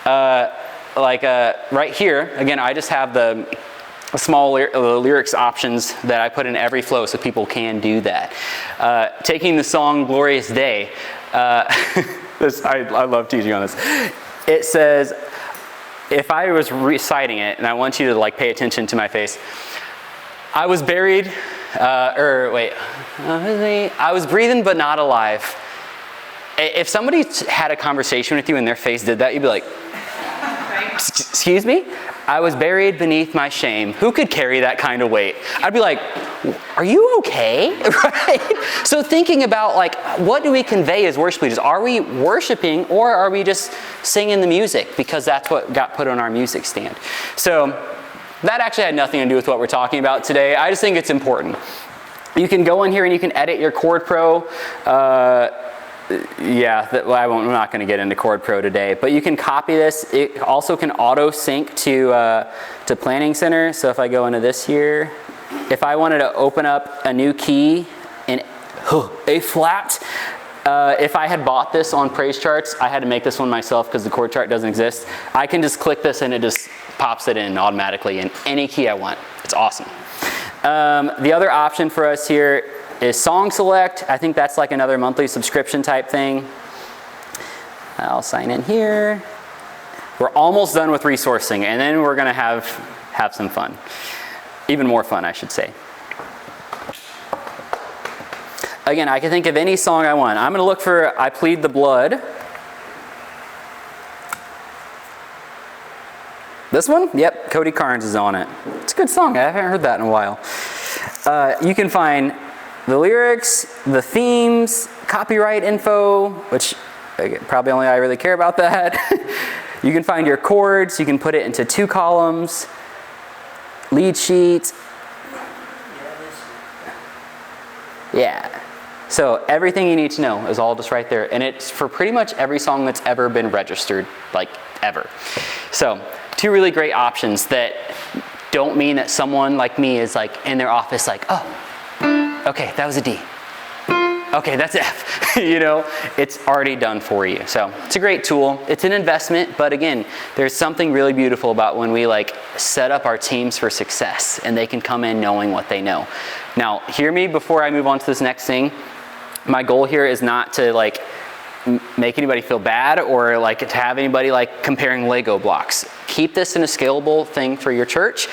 Right here, again, I just have the small lyrics options that I put in every flow so people can do that. Taking the song Glorious Day, I love teaching on this. It says, if I was reciting it, and I want you to like pay attention to my face, I was buried, I was breathing but not alive. If somebody had a conversation with you and their face did that, you'd be like, excuse me? I was buried beneath my shame. Who could carry that kind of weight? I'd be like, are you okay? Right? So thinking about like, what do we convey as worship leaders? Are we worshiping or are we just singing the music because that's what got put on our music stand? So that actually had nothing to do with what we're talking about today. I just think it's important. You can go in here and you can edit your Chord Pro. I'm not going to get into Chord Pro today, but you can copy this. It also can auto sync to Planning Center. So if I go into this here, if I wanted to open up a new key in A flat, if I had bought this on Praise Charts, I had to make this one myself because the chord chart doesn't exist. I can just click this and it just pops it in automatically in any key I want. It's awesome. The other option for us here is Song Select. I think that's like another monthly subscription type thing. I'll sign in here. We're almost done with resourcing, and then we're going to have some fun. Even more fun, I should say. Again, I can think of any song I want. I'm going to look for I Plead the Blood. This one? Yep, Cody Carnes is on it. It's a good song. I haven't heard that in a while. You can find the lyrics, the themes, copyright info, which probably only I really care about that. You can find your chords. You can put it into 2 columns. Lead sheet. Yeah. So everything you need to know is all just right there. And it's for pretty much every song that's ever been registered, like ever. So 2 really great options that don't mean that someone like me is like in their office like, oh, okay, that was a D. Okay, that's F. You know, it's already done for you. So it's a great tool. It's an investment, but again, there's something really beautiful about when we like set up our teams for success and they can come in knowing what they know. Now, hear me before I move on to this next thing. My goal here is not to like make anybody feel bad or like to have anybody like comparing Lego blocks. Keep this in a scalable thing for your church.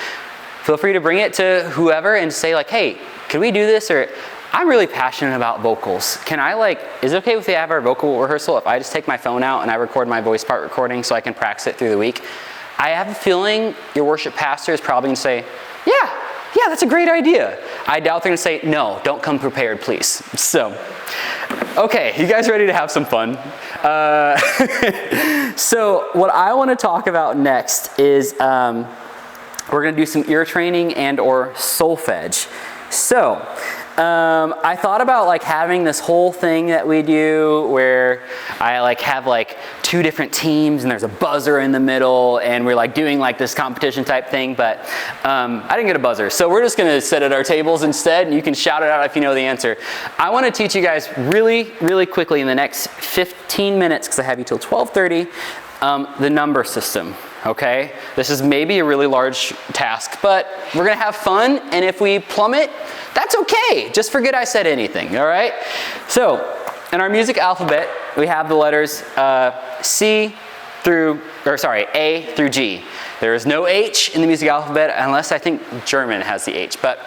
Feel free to bring it to whoever and say like, hey, can we do this? Or I'm really passionate about vocals. Is it okay if we have our vocal rehearsal if I just take my phone out and I record my voice part recording so I can practice it through the week? I have a feeling your worship pastor is probably going to say, yeah, that's a great idea. I doubt they're going to say, no, don't come prepared, please. So, okay, you guys ready to have some fun? So what I want to talk about next is we're going to do some ear training and or solfege. So, I thought about like having this whole thing that we do where I like have like 2 different teams and there's a buzzer in the middle and we're like doing like this competition type thing, but I didn't get a buzzer. So we're just going to sit at our tables instead and you can shout it out if you know the answer. I want to teach you guys really, really quickly in the next 15 minutes because I have you till 12:30, the number system. Okay, this is maybe a really large task, but we're gonna have fun, and if we plummet, that's okay. Just forget I said anything, all right? So, in our music alphabet, we have the letters A through G. There is no H in the music alphabet unless I think German has the H, but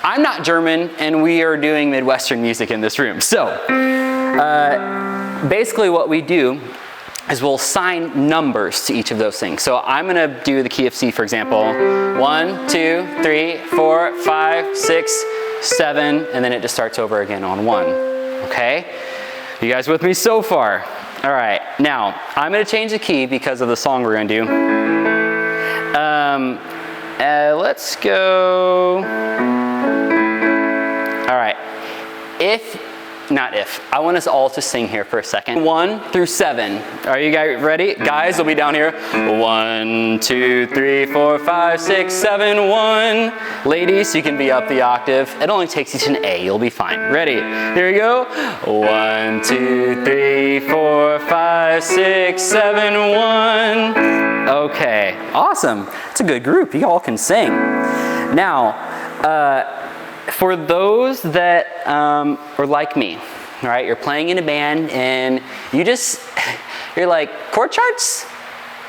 I'm not German, and we are doing Midwestern music in this room. So, basically what we do is we'll assign numbers to each of those things. So I'm going to do the key of C, for example. 1, 2, 3, 4, 5, 6, 7, and then it just starts over again on 1. Okay? You guys with me so far? All right. Now, I'm going to change the key because of the song we're going to do. Let's go. All right. I want us all to sing here for a second. 1 through 7. Are you guys ready? Guys will be down here. 1, 2, 3, 4, 5, 6, 7, 1. Ladies, you can be up the octave. It only takes you to an A. You'll be fine. Ready? Here we go. 1, 2, 3, 4, 5, 6, 7, 1. Okay. Awesome. It's a good group. You all can sing. Now, for those that are like me, all right, you're playing in a band and you're like, chord charts?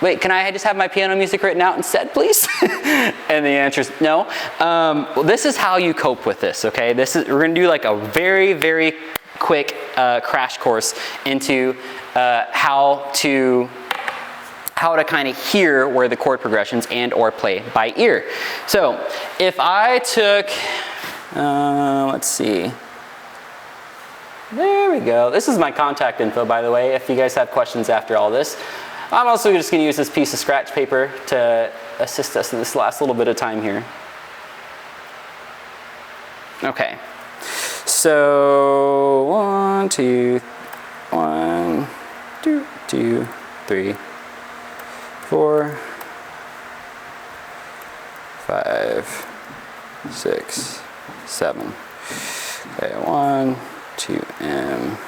Wait, can I just have my piano music written out instead, please? And the answer is no. Well, this is how you cope with this, okay? We're going to do like a very, very quick crash course into how to kind of hear where the chord progressions and or play by ear. So if I took... let's see. There we go. This is my contact info, by the way, if you guys have questions after all this. I'm also just going to use this piece of scratch paper to assist us in this last little bit of time here. Okay. So 1, 2, 3, 4, 5, 6, 7. Okay, 1, 2, M. 1,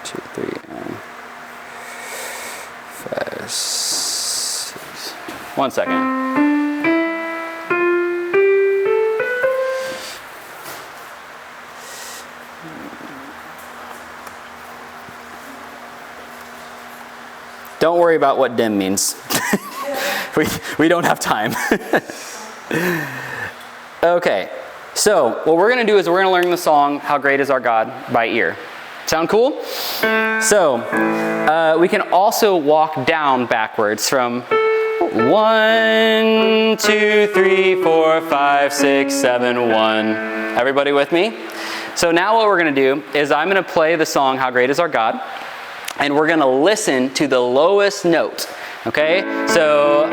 2, 3, M. 5, 6. 1 second. Don't worry about what dim means. we don't have time. Okay, so what we're going to do is we're going to learn the song, How Great Is Our God, by ear. Sound cool? So, we can also walk down backwards from 1, 2, 3, 4, 5, 6, 7, 1. Everybody with me? So now what we're going to do is I'm going to play the song, How Great Is Our God, and we're going to listen to the lowest note. Okay? So,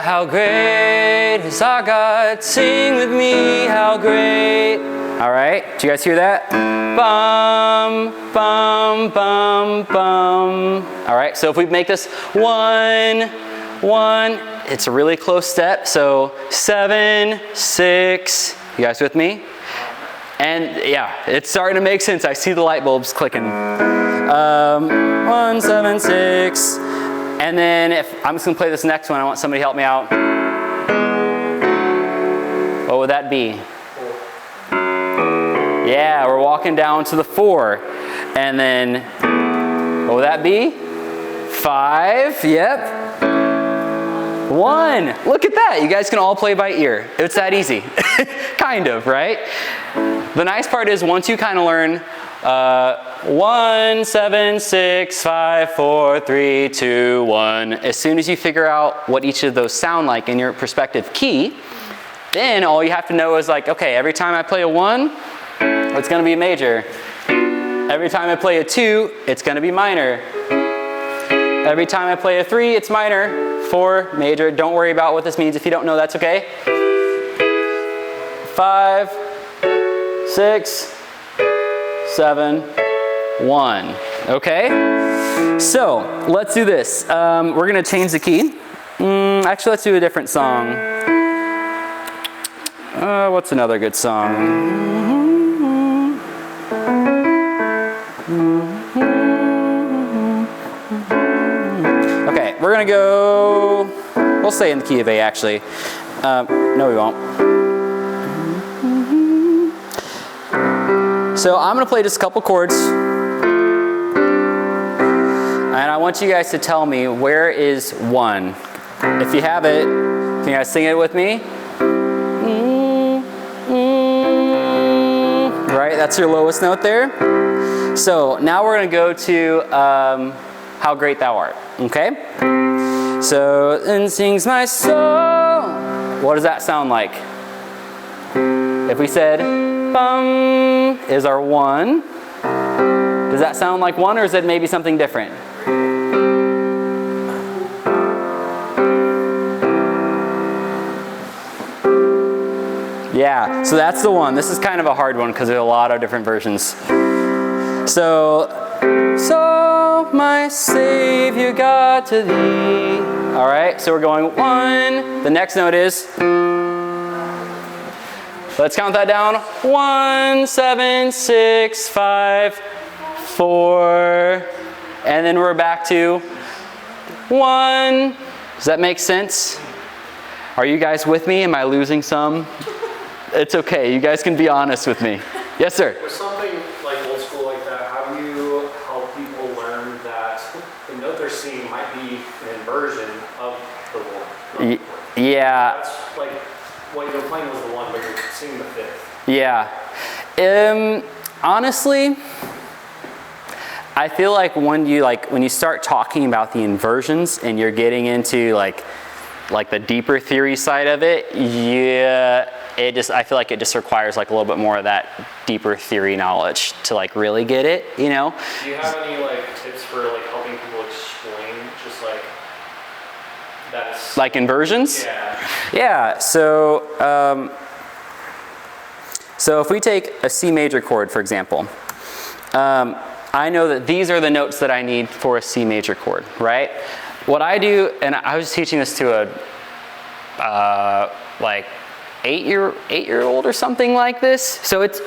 how great is our God? Sing with me, how great. All right? Do you guys hear that? Bum, bum, bum, bum. All right? So if we make this 1, 1, it's a really close step. So 7, 6. You guys with me? And yeah, it's starting to make sense. I see the light bulbs clicking. 1, 7, 6. And then I'm just going to play this next one. I want somebody to help me out. What would that be? 4. Yeah, we're walking down to the 4. And then, what would that be? 5. Yep. 1. Look at that. You guys can all play by ear. It's that easy. Kind of, right? The nice part is once you kind of learn 1, 7, 6, 5, 4, 3, 2, 1. As soon as you figure out what each of those sound like in your respective key, then all you have to know is like, okay, every time I play a 1, it's going to be major. Every time I play a 2, it's going to be minor. Every time I play a 3, it's minor. 4, major. Don't worry about what this means. If you don't know, that's okay. 5, 6, 7, 1. Okay? So, let's do this. We're going to change the key. Actually, let's do a different song. What's another good song? Okay, we're going to go... We'll stay in the key of A, actually. No, we won't. So I'm going to play just a couple chords. And I want you guys to tell me, where is 1? If you have it, can you guys sing it with me? Right, that's your lowest note there. So now we're going to go to How Great Thou Art, okay? So, then sings my soul. What does that sound like? If we said, bum is our 1, does that sound like 1, or is it maybe something different? Yeah, so that's the 1. This is kind of a hard one because there's a lot of different versions. So my Savior God to thee. All right, so we're going 1. The next note is, let's count that down. 1, 7, 6, 5, 4, and then we're back to 1. Does that make sense? Are you guys with me? Am I losing some? It's okay. You guys can be honest with me. Yes, sir. With something like old school like that, how do you help people learn that the note they're seeing might be an inversion of the 1? Yeah. That's like what you're playing was the 1, but you're seeing the 5th. Yeah. Honestly, I feel like when you start talking about the inversions and you're getting into like the deeper theory side of it, I feel like it just requires like a little bit more of that deeper theory knowledge to like really get it, you know? Do you have any like tips for like helping people explain just like that's like inversions? Yeah. Yeah, so if we take a C major chord, for example, I know that these are the notes that I need for a C major chord, right? What I do, and I was teaching this to a like 8-year-old or something like this. So it's,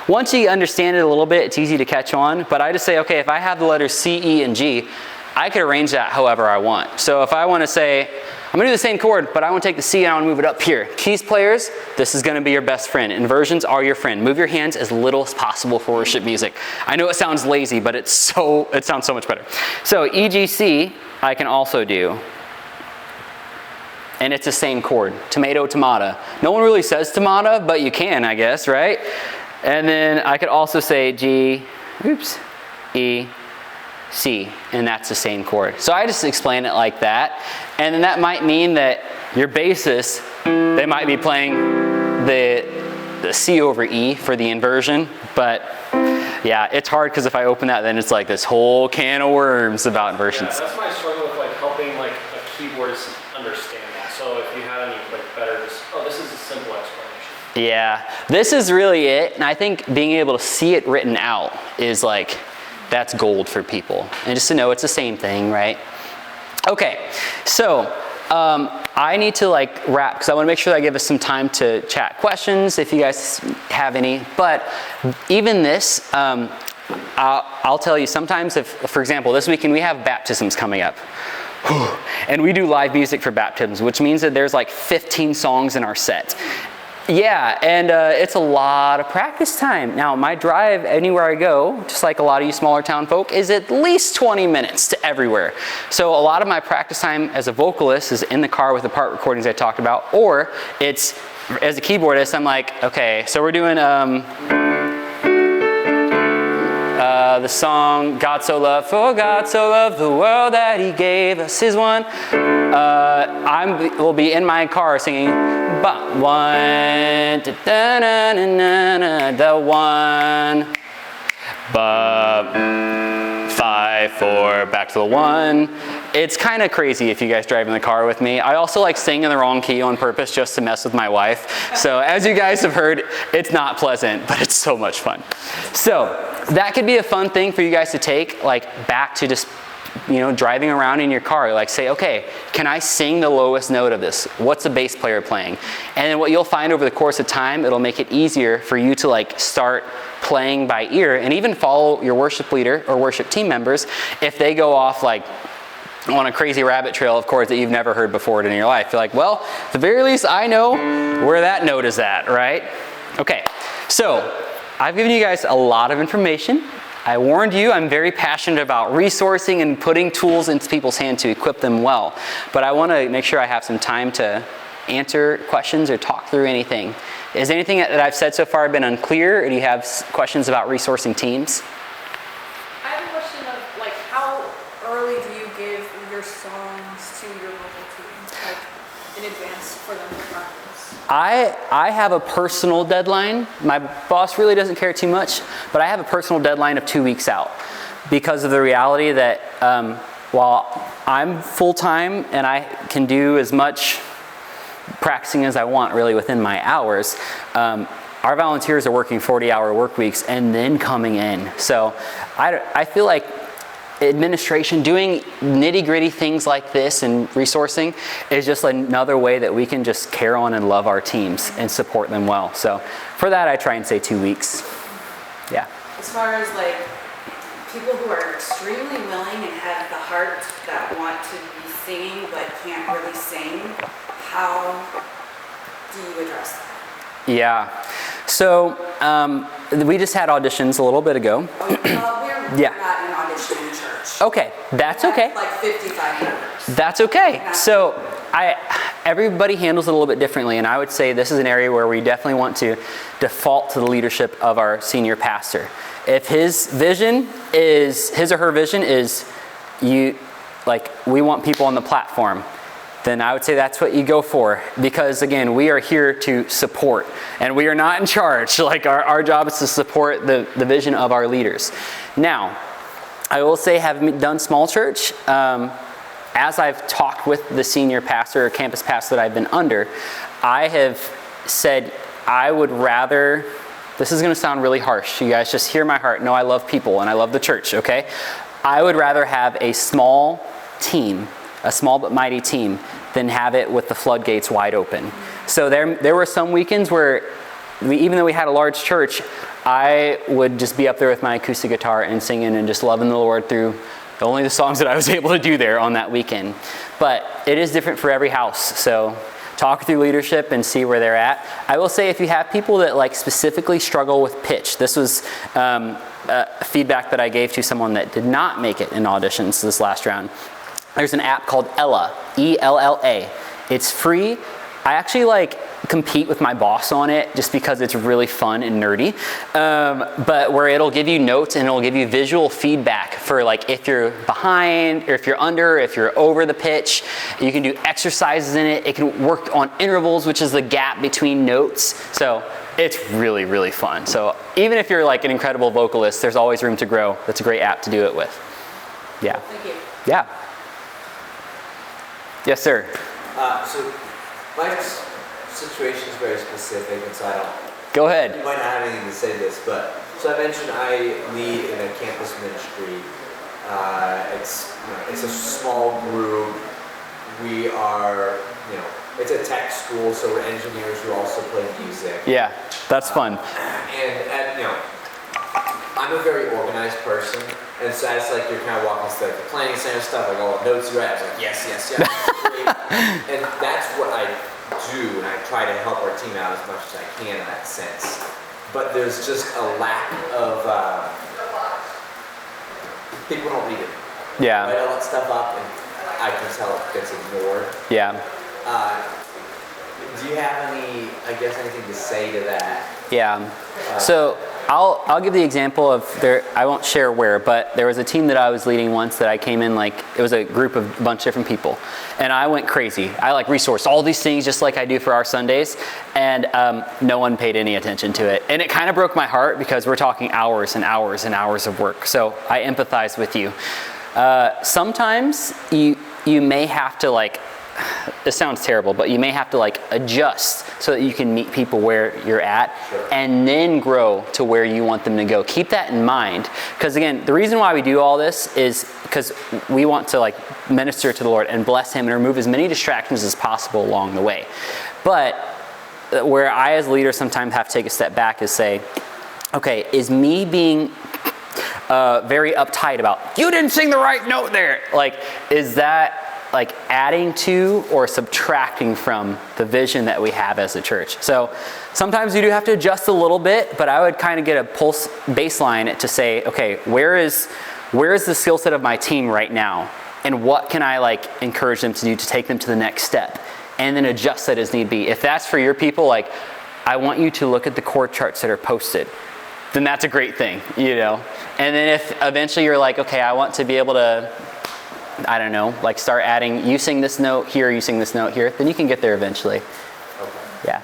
once you understand it a little bit, it's easy to catch on. But I just say, okay, if I have the letters C, E, and G, I could arrange that however I want. So if I want to say, I'm going to do the same chord, but I want to take the C and I want to move it up here. Keys players, this is going to be your best friend. Inversions are your friend. Move your hands as little as possible for worship music. I know it sounds lazy, but it sounds so much better. So E, G, C, I can also do. And it's the same chord, tomato, tomato. No one really says tomato, but you can, I guess, right? And then I could also say G, E, C, and that's the same chord. So I just explain it like that. And then that might mean that your bassist, they might be playing the C over E for the inversion, but yeah, it's hard because if I open that, then it's like this whole can of worms about inversions. Yeah, that's my struggle with like helping like a keyboardist understand that. So if you had any like better, this is a simple explanation. Yeah, this is really it, and I think being able to see it written out is like, that's gold for people. And just to know it's the same thing, right? Okay, so I need to like wrap because I want to make sure that I give us some time to chat questions if you guys have any. But even this, I'll tell you sometimes if, for example, this weekend we have baptisms coming up. And we do live music for baptisms, which means that there's like 15 songs in our set. Yeah, and it's a lot of practice time. Now, my drive anywhere I go, just like a lot of you smaller town folk, is at least 20 minutes to everywhere. So a lot of my practice time as a vocalist is in the car with the part recordings I talked about, or it's, as a keyboardist, I'm like, okay, so we're doing the song, God so loved, for God so loved the world that he gave us his one. Will be in my car singing, but one, the one, but 5, 4, back to the 1. It's kind of crazy if you guys drive in the car with me. I also like sing in the wrong key on purpose just to mess with my wife. So as you guys have heard, it's not pleasant, but it's so much fun. So that could be a fun thing for you guys to take like back to just, you know, driving around in your car. Like say, okay, can I sing the lowest note of this? What's the bass player playing? And then what you'll find over the course of time, it'll make it easier for you to like start playing by ear and even follow your worship leader or worship team members if they go off like on a crazy rabbit trail of chords that you've never heard before in your life. You're like, well, at the very least, I know where that note is at, right? Okay, so I've given you guys a lot of information. I warned you, I'm very passionate about resourcing and putting tools into people's hands to equip them well. But I want to make sure I have some time to answer questions or talk through anything. Is anything that I've said so far been unclear, or do you have questions about resourcing teams? early do you give your songs to your local team, like in advance for them to practice? I have a personal deadline. My boss really doesn't care too much, but I have a personal deadline of 2 weeks out because of the reality that while I'm full-time and I can do as much practicing as I want really within my hours, our volunteers are working 40-hour work weeks and then coming in. So I feel like administration, doing nitty-gritty things like this and resourcing is just another way that we can just care on and love our teams and support them well. So for that, I try and say 2 weeks. Yeah. As far as like people who are extremely willing and have the heart that want to be singing but can't really sing, how do you address that? Yeah. So we just had auditions a little bit ago. Oh, we're Yeah. not an auditioning church. Okay, that's okay. Like 55 members. That's okay. So everybody handles it a little bit differently, and I would say this is an area where we definitely want to default to the leadership of our senior pastor. If his or her vision is we want people on the platform, then I would say that's what you go for. Because again, we are here to support, and we are not in charge. Like our job is to support the vision of our leaders. Now, I will say, having done small church, as I've talked with the senior pastor or campus pastor that I've been under, I have said I would rather, this is going to sound really harsh, you guys just hear my heart. No, I love people and I love the church, okay? I would rather have a small team, a small but mighty team, than have it with the floodgates wide open. So there were some weekends where even though we had a large church, I would just be up there with my acoustic guitar and singing and just loving the Lord through only the songs that I was able to do there on that weekend. But it is different for every house. So talk through leadership and see where they're at. I will say if you have people that specifically struggle with pitch, this was feedback that I gave to someone that did not make it in auditions this last round. There's an app called Ella, E-L-L-A. It's free. I actually compete with my boss on it just because it's really fun and nerdy. But where it'll give you notes and it'll give you visual feedback for if you're behind or if you're under, if you're over the pitch. You can do exercises in it. It can work on intervals, which is the gap between notes. So it's really, really fun. So even if you're an incredible vocalist, there's always room to grow. That's a great app to do it with. Yeah. Thank you. Yeah. Yes, sir. So my situation is very specific, and so I don't. Go ahead. You might not have anything to say to this, but so I mentioned I lead in a campus ministry. It's a small group. We are, it's a tech school, so we're engineers who also play music. Yeah, that's fun. I'm a very organized person, and so as you're kind of walking through the planning center stuff, all the notes you write, I was like, yes, great. And that's what I do, and I try to help our team out as much as I can in that sense. But there's just a lack of people don't read it. Yeah. Write all that stuff up, and I can tell it gets ignored. Yeah. Do you have anything to say to that? Yeah. So I'll give the example of I won't share where, but there was a team that I was leading once that I came in it was a group of a bunch of different people, and I went crazy. I resourced all these things just like I do for our Sundays, and no one paid any attention to it, and it kind of broke my heart because we're talking hours and hours and hours of work. So I empathize with you. Sometimes you may have to this sounds terrible, but you may have to adjust so that you can meet people where you're at, sure, and then grow to where you want them to go. Keep that in mind, because again, the reason why we do all this is because we want to minister to the Lord and bless Him and remove as many distractions as possible along the way. But where I as a leader sometimes have to take a step back is say, okay, is me being very uptight about, you didn't sing the right note there, is that adding to or subtracting from the vision that we have as a church? So sometimes you do have to adjust a little bit, but I would kind of get a pulse baseline to say, okay, where is the skill set of my team right now, and what can I encourage them to do to take them to the next step, and then adjust that as need be. If that's for your people, I want you to look at the chord charts that are posted, then that's a great thing, And then if eventually you're okay, I want to be able to I don't know, like start adding, you sing this note here, you sing this note here, then you can get there eventually. Okay. Yeah.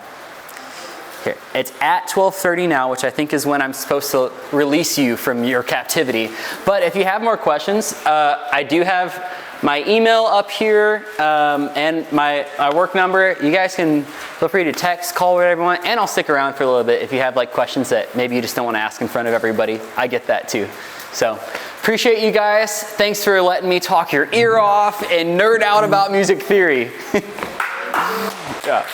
Here, it's at 12:30 now, which I think is when I'm supposed to release you from your captivity. But if you have more questions, I do have my email up here and my work number. You guys can feel free to text, call, whatever you want, and I'll stick around for a little bit if you have like questions that maybe you just don't want to ask in front of everybody. I get that too. So appreciate you guys. Thanks for letting me talk your ear off and nerd out about music theory. Yeah.